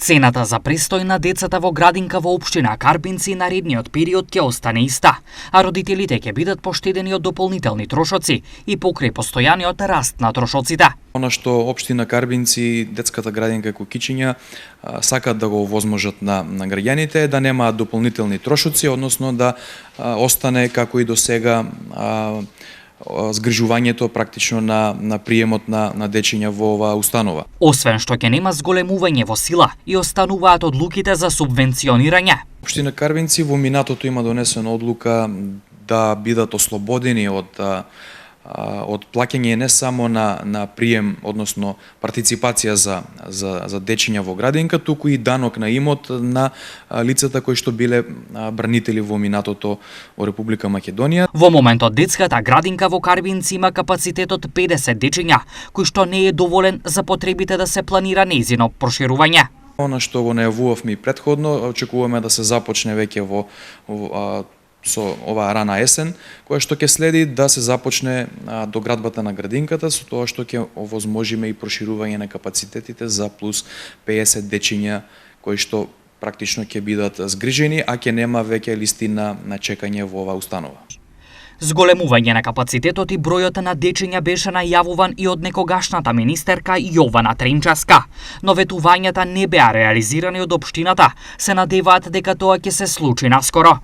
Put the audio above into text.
Цената за престој на децата во градинка во општина Карпинци наредниот период ќе остане иста, а родителите ќе бидат поштедени од дополнителни трошоци и покрај постојаниот раст на трошоците. Она што општина Карбинци, детската градинка Кукичиња сакат да го овозможат на граѓаните е да немаат дополнителни трошоци, односно да остане како и до сега згрижувањето практично на приемот на дечиња во оваа установа. Освен што ќе нема зголемување во сила и остануваат одлуките за субвенционирање. Општина Карбинци во минатото има донесена одлука да бидат ослободени од плаќање не само на прием, односно партиципација за дечиња во градинка, туку и данок на имот на лицата кои што биле бранители во минатото во Република Македонија. Во моментот детската градинка во Карбинци има капацитет од 50 дечиња, кој што не е доволен за потребите да се планира нејзино проширување. Она што го најавувавме и претходно, очекуваме да се започне веќе со оваа рана есен, која што ќе следи да се започне доградбата на градинката, со тоа што ќе овозможиме и проширување на капацитетите за плюс 50 дечиња кои што практично ќе бидат згрижени, а ќе нема веќе листи на чекање во оваа установа. Зголемување на капацитетот и бројот на дечиња беше најавуван и од некогашната министерка Јована Тренчаска, но ветувањата не беа реализирани од општината. Се надеваат дека тоа ќе се случи наскоро.